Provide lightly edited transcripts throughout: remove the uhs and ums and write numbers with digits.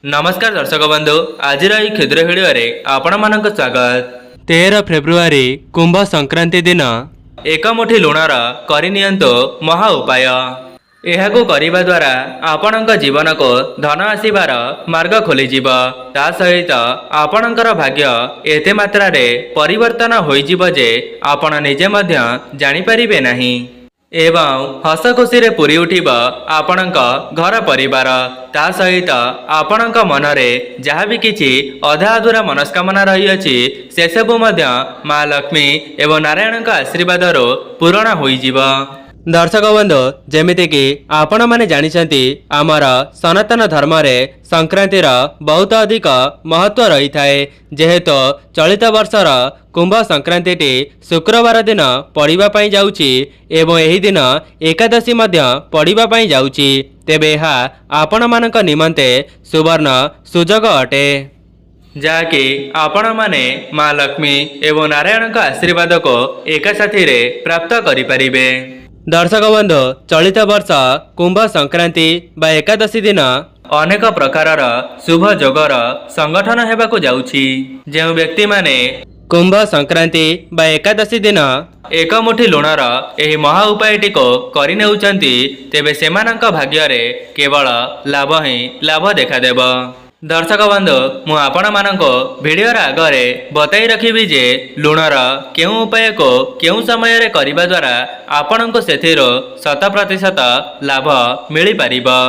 नमस्कार दर्शक बंधु आज क्षुद्र भिडियो आपण मानक स्वागत। 13 फेब्रुआरी कुंभ संक्रांति दिन एक मुठी लुणर करनियंतो महा उपाय। एहाकु करिबा द्वारा आपणक जीवन को धन आसीबार मार्ग खोली जीव। ता सहित आपणकर भाग्य एते मात्रा रे परिवर्तन होई जीव जे आपण निजे मध्य जानि परिबे नाही एवं हस खुशी रे पूरी उठिब आपणक घर परिवार। ता सहित आपणक मनरे जहाँ भी किछि अधा अधूरा मनस्कामना रही अछि से सबु मध्य माँ लक्ष्मी एवं नारायण आशीर्वाद पूरण होई जीव। दर्शक बंधु जेमिति कि आपण माने जानिछंती आमर सनातन धर्म रे संक्रांतिर बहुत अधिक महत्व रही थाए। जेहेतु चलित वर्षर कुंभ संक्रांति शुक्रवार दिन पड़िबा पई जाउची एवं एही दिन एकादशी मध्य पड़िबा पई जाउची। तेबे एहा आपण मानक निमंते सुवर्ण सुजोग अटे जाकि आपण माने माँ लक्ष्मी एवं नारायण आशीर्वाद को एका साथी रे प्राप्त करि परिबे। दर्शक बंधु चलित वर्ष कुंभ संक्रांति बा एकादशी दिन अनेक प्रकारर शुभ जोगर संगठन हेबाकु जाउछि। जेउ व्यक्ति माने कुंभ संक्रांति बा एकादशी दिन एक मुठी लुणर एही महा उपायटी को करि नेउचंती तेबे सेमानक भाग्य रे केवल लाभ ही लाभ देखा देब। दर्शक बंधु मु आपण मानक भिडियो आगरे बताई रखिबी जे लुणर केउ उपाय को केउ समय रे करिबा द्वारा आपणको सेथिरो 100% लाभ मिली परिबो।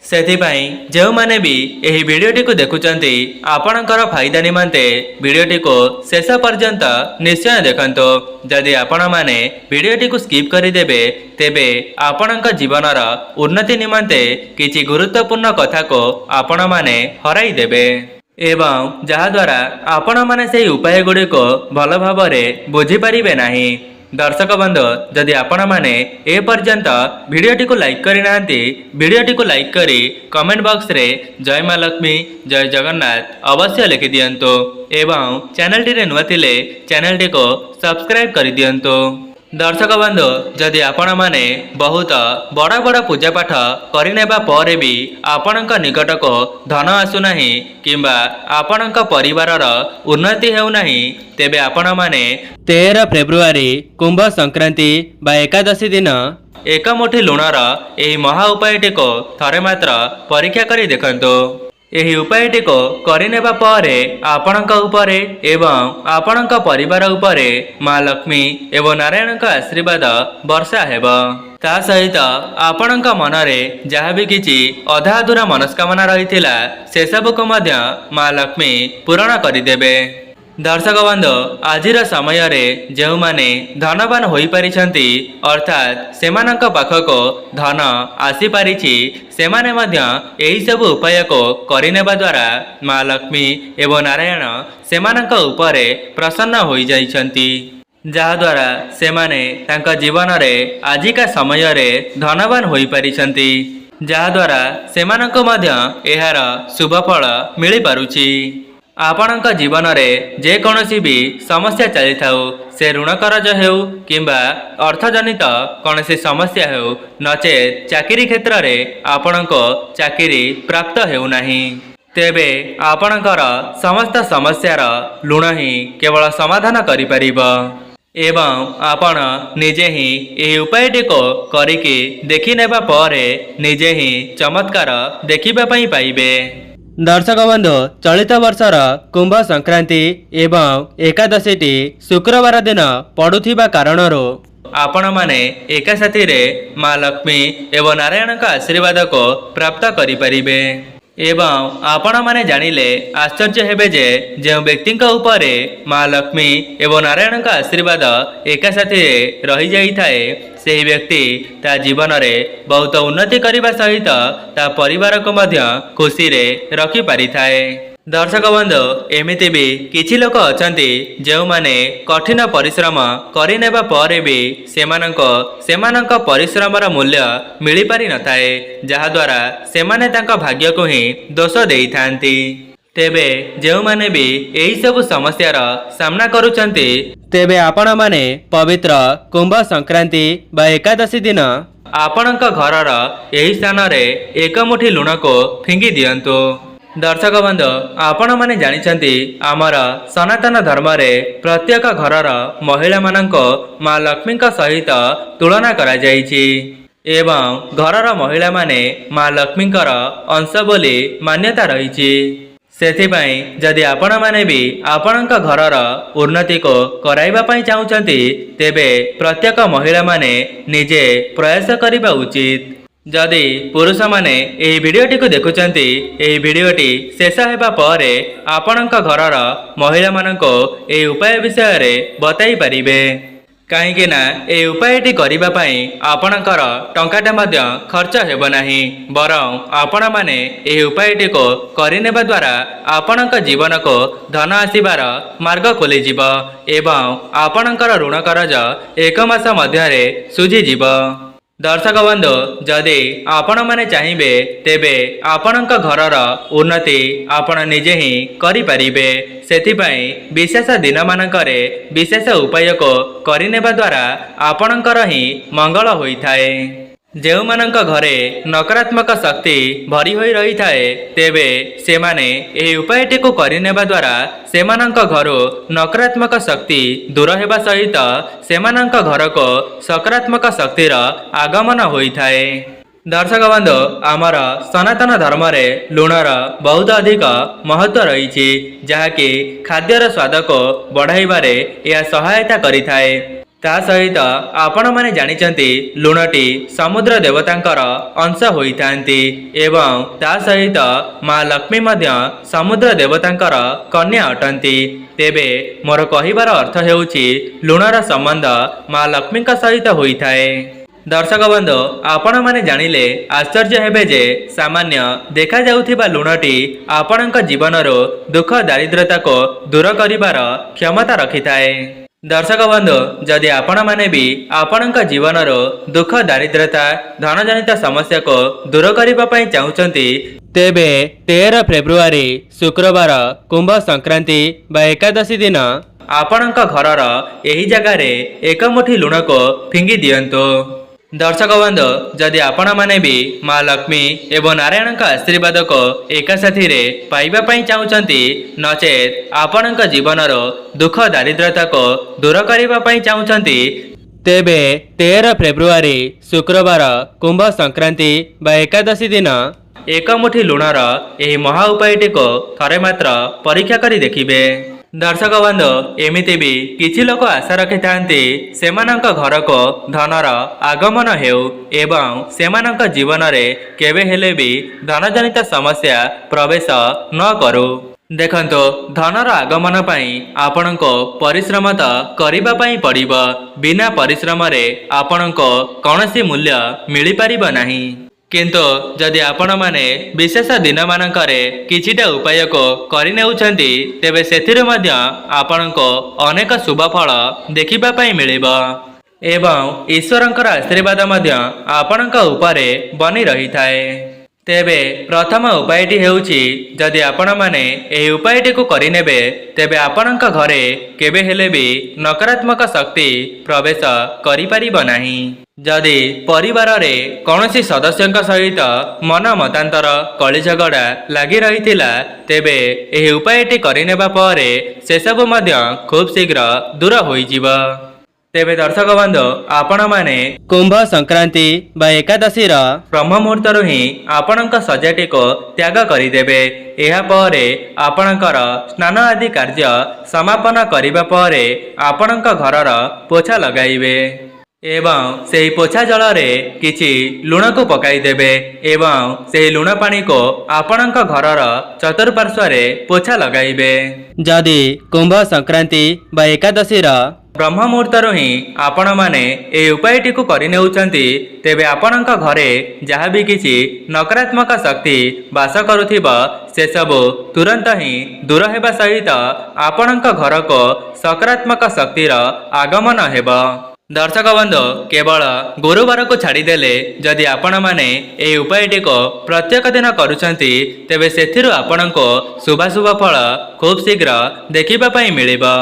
सेथिपाई जो माने भी एही भिडियोटी को देखुचंती आपणकर फायदा निमंते भिडियोटी को शेष पर्यंत निश्चय देखंतो। जदि आपण माने भिडियोटी को स्किप करि देबे तेबे आपणक जीवनर उन्नति निमंते किछि गुरुत्वपूर्ण कथा को आपण माने हराई देबे एवं जहा द्वारा आपण माने सेही उपाय गुडी को भल भाबरे बुझी परिबे नाही। दर्शक बंधु जदि आपण माने ए पर्यंत भिडियोटी को लाइक करि नांती भिडियोटी को लाइक करी कमेंट बॉक्स रे जय माँ लक्ष्मी जय जगन्नाथ अवश्य लिखि दियंतो एवं चैनल टी रे नुआ थिले चैनल टी को सब्सक्राइब करि दियंतो। दर्शक बंधु जदि आपण माने बहुत बड़ा बड़ा पूजा पाठ करिनेबा परे भी आपणक निकट को धन आसु नाही किंबा आपणक परिवारर उन्नति हेउ नाही तेबे आपण माने 13 फेब्रुआरी कुंभ संक्रांति बा एकादशी दिन एक मुठी लुणर एही महा उपायटी को थरे मात्र परीक्षा करी देखंतो। एही उपायटी को करिनेबा परे आपणक उपरे एवं आपणक परिवार उपरे माँ लक्ष्मी एवं नारायण आशीर्वाद वर्षा हेब। ता सहित आपणक मनरे जहाँ भी किछि अधा अधूरा मनस्कामना रहिथिला से सब को मध्य माँ लक्ष्मी पूरण करिदेबे। दर्शक बंधु आजिर समय रे जेउ माने धनवान होई परिछंती अर्थात सेमानक पाखको धन आसी पारिछि सेमाने मध्य एही सब उपाय को करिनेबा द्वारा माँ लक्ष्मी एवं नारायण सेमानक उपरे प्रसन्न होई जाइछंती जहा द्वारा सेमाने तांका जीवन रे आजिका समय रे धनवान होई परिछंती जहा द्वारा सेमानक मध्य एहार शुभ फल मिली पारुछि। आपणक जीवन रे जे कोनोसी भी समस्या चली थाउ से ऋण करज हेउ किंबा अर्थजनित कोनोसी समस्या हेउ नचेत चाकरी क्षेत्र रे आपणको चाकरी प्राप्त हेउ नाही तेबे आपणकर समस्त समस्यार लुण ही केवल समाधान करि परिबो एवं आपण निजे ही एही उपायटी को करिके देखि नेबा परे निजे ही चमत्कार देखिबा पई पाइबे। दर्शक बंधु चलित वर्षर कुंभ संक्रांति एवं एकादशी शुक्रवार दिन पड़ुथिबा कारणरो आपण माने एका साथी रे माँ लक्ष्मी एवं नारायण आशीर्वाद को प्राप्त करि परिबे एवं आपण माने जानिले आश्चर्य हेबे जे जो व्यक्ति उपरे माँ लक्ष्मी एवं नारायण आशीर्वाद एका साथी रही जाई थाए सेही व्यक्ति ता जीवन रे बहुत उन्नति करिबा सहित ता परिवार को मध्य खुशी रे रखि पारि थाए। दर्शक बंधु एमिति भी किछि लोक अछंती जेउ माने कठिन परिश्रम करिनेबा परे भी सेमानक परिश्रमर मूल्य मिली पारि नथाए जहा द्वारा सेमाने तांका भाग्य को ही दोष देई थांती। तेबे जेउ माने भी एही सब समस्यार सामना करूचंती तेबे आपण माने पवित्र कुंभ संक्रांति बा एकादशी दिन आपणक घरर एही स्थान रे एक मुठी लुण को फिंगी दियंतु दर्शक बंधु आपण माने जानिचंती आमर सनातन धर्म रे प्रत्येक घरर महिला मानक माँ लक्ष्मी सहित तुलना करा जायछि एवं घरर महिला माने माँ लक्ष्मीकर अंश बोली मान्यता रही। सेथिपाई जदि आपण माने भी आपणक घरर उन्नति को कराइबा पई चाहुचंती तेबे प्रत्येक महिला माने निजे प्रयास करिबा उचित। जदि पुरुष माने एही भिडियोटी को देखुचंती एही भिडियोटी शेष हेबा परे आपणक घरर महिला माननको एही उपाय विषय रे बताई परिबे कहीं ना ए उपायटी करिबा पई आपणकर टंकाटा मध्य खर्च हेबो नाही बरं आपण माने ए उपायटी को करिनेबा द्वारा आपणक जीवन को धन आसीबार मार्ग खोली जीव एवं आपणकर ऋण कर्ज एक मास मध्यरे सुझी जीव। दर्शक बंधु जदि आपण माने चाहिए तेबे आपणक घरर उन्नति आपण निजे ही करि परिबे। सेथिपाई विशेष दिन मानकरे विशेष उपाय को करिनेबा द्वारा आपणकर ही मंगल होइथाए। जेउ मानक घरे नकारात्मक शक्ति भरी होई रही थाए तेबे सेमाने एही उपायटी को करिनेबा द्वारा सेमानक घरो नकारात्मक शक्ति दूर हेबा सहित सेमानक घर को सकारात्मक शक्तिर आगमन होइथाए। दर्शक बंधु आमर सनातन धर्म रे लुणर बहुत अधिक महत्व रही जहाँकि खाद्यर स्वाद को बढ़ाइबारे यह सहायता करिथाए। ता सहित आपण माने जानिचंती लुणटी समुद्र देवतांकर अंश होइथांती एवं ता सहित माँ लक्ष्मी मध्य समुद्र देवतांकर कन्या अटंती। तेबे मोर कहिबार अर्थ हेउची लुणर संबंध माँ लक्ष्मी सहित होइथाए। दर्शक बंधु आपण माने जानिले आश्चर्य हेबे जे सामान्य देखा जाउथिबा लुणटी आपणक जीवनरो दुख दारिद्रता को दूर करिबार क्षमता रखिथाए। दर्शक बंधु जदि आपण माने भी आपणक जीवनरो दुख दारिद्रता धन जनित समस्या को दूर करिबा पई चाहुचंती तेबे 13 फेब्रुआरी शुक्रवार कुंभ संक्रांति बा एकादशी दिन आपणक घरर एही जगह रे एक मुठी लुण को फिंगी दियंतो। दर्शक बंधु जदि आपण माने भी माँ लक्ष्मी एवं नारायण का आशीर्वाद को एक साथी रे पाइबा पई चाहुचंती नचेत आपणक जीवनरो दुख दारिद्रता को दूर करिबा पई चाहुचंती तेबे 13 फेब्रुआरी शुक्रवार कुंभ संक्रांति बा एकादशी दिन एक मुठी लुणर एही महा उपायटी को थरे मात्र परीक्षा करी देखिबे। दर्शक बंधु एमिति भी किछि लोक आशा रखिथांती सेमानक घर को धनर आगमन हेउ एवं सेमानक जीवन रे केबे हेले भी धन जनित समस्या प्रवेश न करू। देखंतो धनर आगमन पई आपणको परिश्रम त करिबा पई पड़िबो बिना परिश्रम रे आपणको कौनसी मूल्य मिली परिबो नाही। किंतु जदि आपण माने विशेष दिन मानकरे किछिटा उपाय को करिनेउछंती तेबे सेथिरे मध्य आपणको अनेक शुभ फल देखिबा पई मिलिबो एवं ईश्वरंकर आशीर्वाद मध्य आपणक उपरे बनी रही थाए। तेबे प्रथम उपायटी हेउची जदि आपण माने एही उपायटी को करिनेबे तेबे आपणक घरे केबे हेले भी नकारात्मक शक्ति प्रवेश करि परिबो नाही। जदि परिवार रे कौनसी सदस्यंक सहित मन मतांतर कली झगड़ा लगी रही तेबे एही उपायटी करिनेबा परे से सब मध्य खूब शीघ्र दूर होई जीव। तेबे दर्शक बंधु आपण माने कुंभ संक्रांति बा एकादशी ब्रह्म मुहूर्त ही आपणक सजाटी को त्याग करिदेबे। एहा परे आपणकर स्नान आदि कार्य समापन करिबा परे आपणक घरर पोछा लगाइबे एवं सेही पोछा जल रे किछि लुण को पकाई देबे एवं सेही लुण पानी को आपणक घरर चतुर्पार्श्व रे पोछा लगाइबे। जदि कुंभ संक्रांति बा एकादशी ब्रह्म मुहूर्त ही आपण माने ए उपायटी को करिनेउछंती तेबे आपणक घरे जहाँ भी किछि नकारात्मक शक्ति वास करुथिबा से सब तुरंत ही दूर हेबा सहित आपणक घर को सकारात्मक शक्तिर आगमन हेबा। दर्शक बंधु केवल गुरुवार को छाड़ीदेले जदि आपण माने ए उपायटी को प्रत्येक दिन करुछंती तेबे सेथिरु आपणको शुभाशुभ फल खूब शीघ्र देखिबा पई मिलिबा।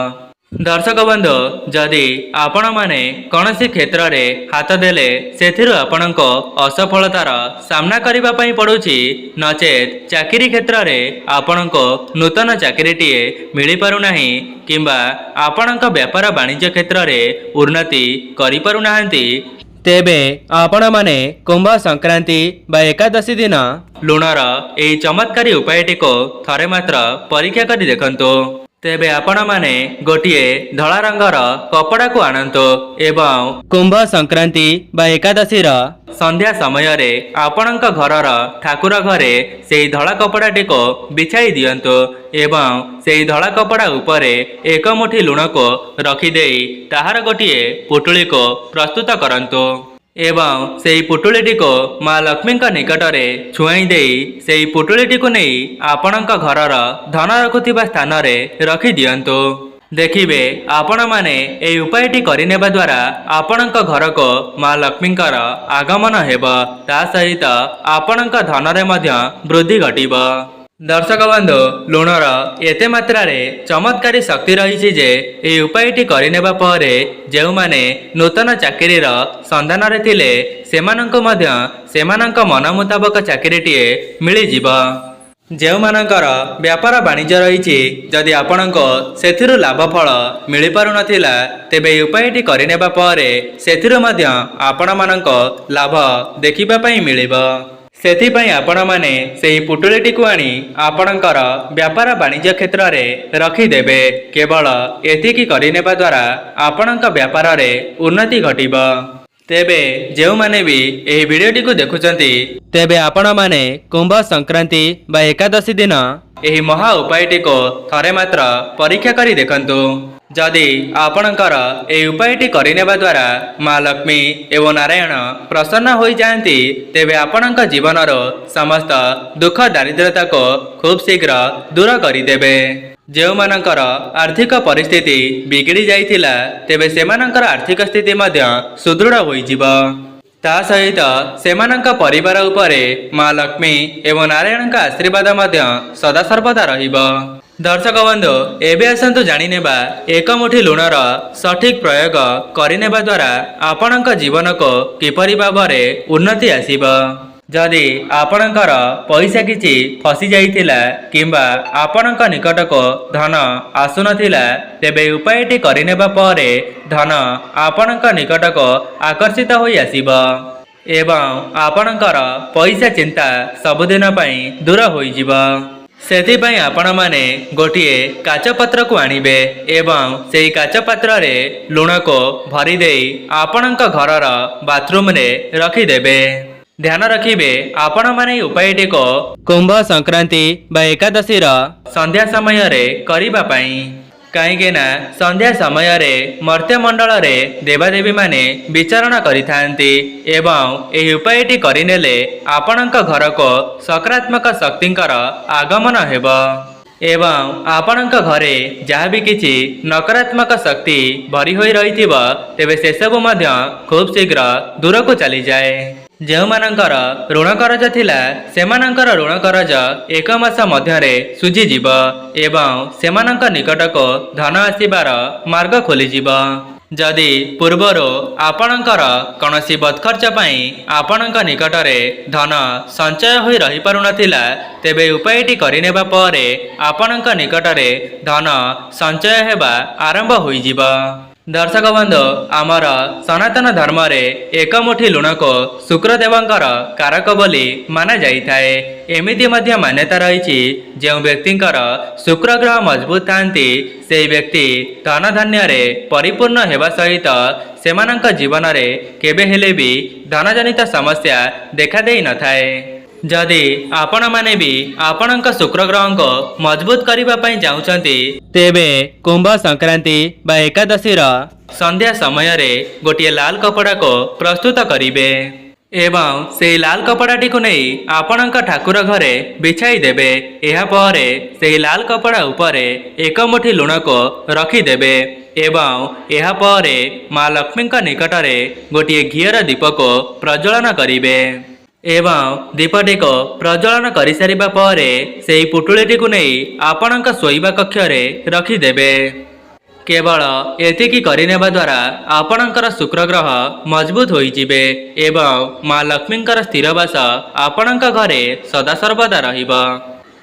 दर्शक बंधु जदि आपण माने कौनसी क्षेत्र रे हाथ देले सेथिरु आपणको असफलतार सामना करिबा पई पडुची नचेत चाकरी क्षेत्र रे आपणको नूतन चाकरीटीए मिली पारु नाही किंबा आपणको व्यापार वाणिज्य क्षेत्र रे उन्नति करि पारु नाहंती तेबे आपण माने कुंभ संक्रांति बा एकादशी दिन लुणर एही चमत्कारी उपायटी को थरे मात्र परीक्षा करि देखंतु। तेबे आपण माने गोटिए धला रंगर कपड़ा को आनंतु एवं कुंभ संक्रांति बा एकादशी संध्या समय रे आपणक घरर ठाकुर घरे सेही धला कपड़ाटी को बिछाई दियंतु एवं सेही धला कपड़ा उपरे एक मुठी लुण को रखिदेई ताहार गोटिए पुटुली को प्रस्तुत करंतु एवं सेही पुटुलीटी को माँ लक्ष्मी निकट में छुआई देई सेही पुटुलीटी को नहीं आपणक घरर धन रखुथिबा स्थान रे रखि दियंतु। देखिबे आपण माने एही उपायटी करिनेबा द्वारा आपणक घर को माँ लक्ष्मींकर आगमन हेब ता सहित आपणक धन रे मध्य वृद्धि घटिब। दर्शक बंधु लुणर एते मात्रा रे चमत्कारी शक्ति रही जे एही उपायटी करिनेबा परे जेउ माने नूतन चाकरीर संधान रे थिले सेमानंको मध्य सेमानंक मन मुताबक चाकरीटीए मिली जीव। जेउ मानकर व्यापार वाणिज्य रही जदि आपणको सेथिरु लाभफल मिली पारु नथिला तेबे एही उपायटी करिनेबा परे सेथिरु मध्य आपण मानंको लाभ देखिबा पई मिलिबो। सेथिपाई आपण माने सेही पुटुलीटी को आनी आपणकर व्यापार वाणिज्य क्षेत्र रे रखिदेबे केवल एतिकी करिनेबा द्वारा आपणक व्यापार रे उन्नति घटिब। तेबे जेउ माने भी एही वीडियोटी को देखुचंती तेबे आपण माने कुंभ संक्रांति बा एकादशी दिन एही महा उपायटी को थरे मात्र परीक्षा करी देखंतु। जदि आपणकर एही उपायटी करिनेबा द्वारा माँ लक्ष्मी एवं नारायण प्रसन्न होई जाती तेबे आपणक जीवनर समस्त दुख दारिद्रता को खूब शीघ्र दूर करिदेबे। जेउ मानकर आर्थिक परिस्थिति बिगड़ी जाइथिला तेबे सेमानकर आर्थिक स्थिति मध्य सुदृढ़ होई जिव। ता सहित सेमानक परिवार उपरे माँ लक्ष्मी एवं नारायणक आशीर्वाद मध्य सदा सर्वदा रहिब। दर्शक बंधु एबे आसंतु जानिनेबा एक मुठी लुणर सठिक प्रयोग करिनेबा द्वारा आपणक जीवन को किपरि भाबरे उन्नति आसीब। जदि आपणकर पैसा किछि फसी जाइथिला किंबा आपणक निकट को धन आसुनथिला तेबे उपायटी करिनेबा परे धन आपणक निकट को आकर्षित होई आसीब एवं आपणकर पैसा चिंता सबुदिन पई दूर होई जिव। सेथिपाई आपण माने गोटिए काच पत्र को आनिबे एवं सेही काच पात्र रे लुण को भरी देई आपणक घरर बाथरूम रे रखिदेबे। ध्यान रखिबे आपण माने उपायटी को कुंभ संक्रांति बा एकादशी संध्या समय रे करिबा पई कहीं संध्या समय रे मर्त्य मंडल रे देवादेवी माने विचरण करिथांती एवं एही उपायटी करिनेले आपणक घर को सकारात्मक शक्तिंकर आगमन हेब एवं आपणक घरे जहाँ भी किछि नकारात्मक शक्ति भरी होई रहिथिब तेबे से सब मध्य खूब शीघ्र दूर को चली जाए। जेउ मानकर ऋण करज थिला सेमानकर ऋण करज एक मास मध्यरे सुझी जीव एवं सेमानक निकट को धन आसीबार मार्ग खोली जीव। जदि पूर्वरो आपणकर कौनसी बदखर्च पई आपणक निकट रे धन संचय होई रही पारु नथिला तेबे उपायटी करिनेबा परे आपणक निकट रे धन संचय हेबा आरंभ होई जीव। दर्शक बंधु आमर सनातन धर्म रे एक मुठी लुण को शुक्रदेवंकर कारक बोली माना जाइथाए। एमिति मध्य मान्यता रही जो व्यक्तिंकर शुक्र ग्रह मजबूत थांती से व्यक्ति धन धान्य रे परिपूर्ण हेबा सहित सेमानंक जीवन रे केबे हेले भी धनजनित समस्या देखा देई न थाए। जदि आपण माने भी आपणक शुक्र ग्रह को मजबूत करबा पई चाहुचंती तेबे कुंभ संक्रांति बा एकादशी संध्या समय रे गोटिए लाल कपड़ा को प्रस्तुत करिबे एवं से लाल कपड़ाटी को नहीं आपणक ठाकुर घरे बिछाई देबे। एहा परे से लाल कपड़ा उपरे एक मुठी लुण को रखिदेबे एवं एहा परे माँ लक्ष्मी निकट रे गोटिए घीयर दीप को प्रज्वलन करिबे एवं दीपटी को प्रज्वलन कर सारिबा परे सेही पुटुलीटी को नहीं आपणक शोइबा कक्ष रे रखिदेबे। केवल एतिकी करिनेबा द्वारा आपणकर शुक्र ग्रह मजबूत होइजिबे एवं माँ लक्ष्मींकर स्थिरवास आपणक घरे सदासर्वदा रहिब।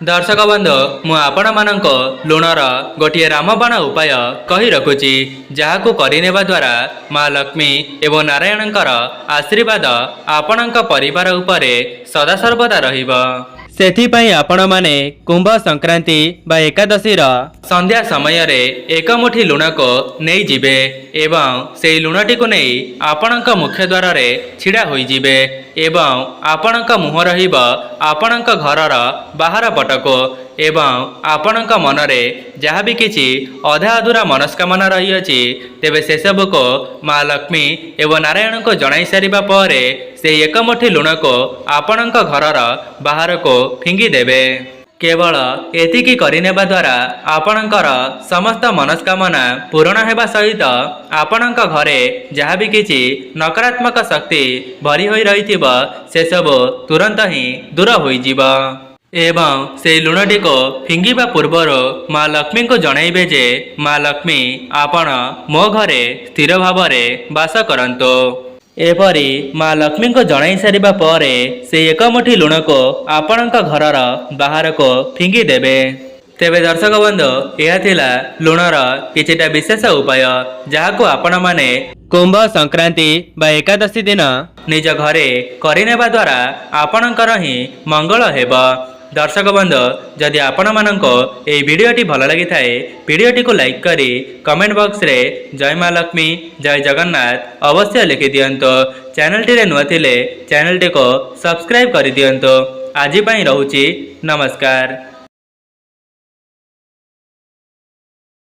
दर्शक बंधु मु आपण मानक लुणर गोटे रामबाण उपाय कही रखुची जहाकु करिनेबा द्वारा माँ लक्ष्मी एवं नारायणकर आशीर्वाद आपणक परिवार उपरे सदासर्वदा रहिब। सेथिपाई आपण माने कुंभ संक्रांति बा एकादशी संध्या समय रे एक मुठी लुण को नहीं जिबे एवं से लुणटी को नहीं आपणक मुख्य द्वार रे छिड़ा होई जिबे एवं आपणक मुह रहिब आपणक घरर बाहर पटको एवं आपणक मनरे जहाँ भी किछि अधा अधूरा मनस्कामना रही अछि तेबे से सब को माँ लक्ष्मी एवं नारायण को जणाई सारिबा परे से एक मुठी लुण को आपणक घरर बाहर को फिंगी देबे। केवल एतिकी करिनेबा द्वारा आपणकर समस्त मनस्कामना पूर्ण हेबा सहित आपणक घरे जहाँ भी किछि नकारात्मक शक्ति भरी होई रहिथिब से सब तुरंत ही दूर होई जिबा एवं से लुणटी को फिंगिबा पूर्वर माँ लक्ष्मी को जणाइबे जे माँ लक्ष्मी आपण मो घरे स्थिर भाव में बास करंतो। एपरी माँ लक्ष्मी को जणाई सारिबा परे से एक मुठी लुण को आपणक घरर बाहर को फिंगी देबे। तेबे दर्शक बंधु यह थिला लुणर किछिटा विशेष उपाय जहाकु आपण माने कुंभ संक्रांति बा एकादशी दिन निज घरे करिनेबा द्वारा आपणकर ही मंगल हेबा। दर्शक बंधु जदि आपण माननको एई वीडियोटी भल लगी थाए वीडियोटी को लाइक करी कमेंट बॉक्स रे जय माँ लक्ष्मी जय जगन्नाथ अवश्य लिखि दियंतो। चैनल टी रे नुआ थिले चैनल टी को सब्सक्राइब करि दियंतो। आजि पई रहूची नमस्कार।